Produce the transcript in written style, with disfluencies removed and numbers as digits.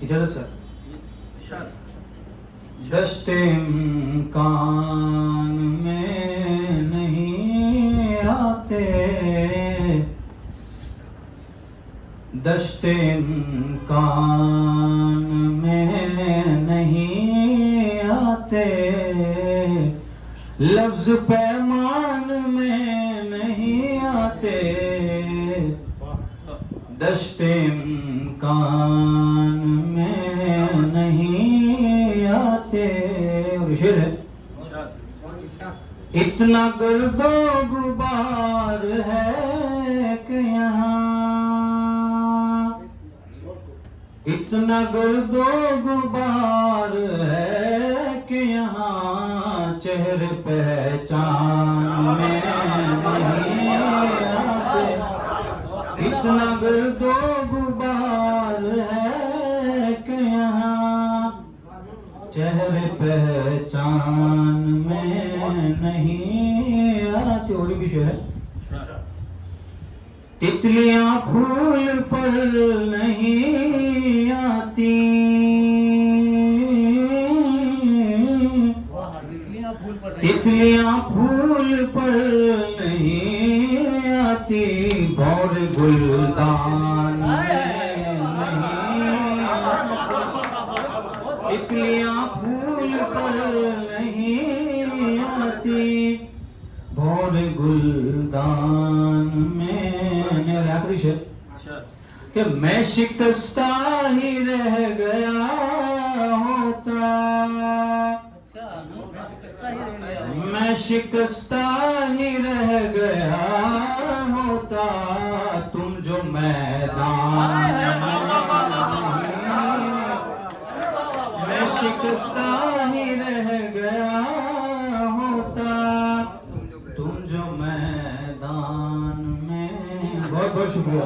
इजाजत सर। दश्ते इम्कान में नहीं आते, दश्ते इम्कान में नहीं आते, लफ्ज पैमान में नहीं आते, दश्ते इम्कान में नहीं आते। और शेर है, इतना गर्दो गुबार है कि यहाँ, इतना गर्दो गुबार है कि यहाँ चेहरे पहचान में नहीं आते, इतना गर्दो गुबार है कि यहाँ चेहरे पहचान में नहीं आते। और भी शेर है, तितलियां फूल पर नहीं आती, तितलियां फूल पर नहीं आती, भौर गुलदान में नहीं आती, तितलियां फूल पर नहीं आती, भौर गुलदान में। आखिरी शेर कि मैं शिकस्ता ही रह गया होता, मैं शिकस्ता ही रह गया होता, तुम जो मैदान, मैं शिकस्ता ही रह गया होता, तुम जो मैदान में। बहुत बहुत शुक्रिया।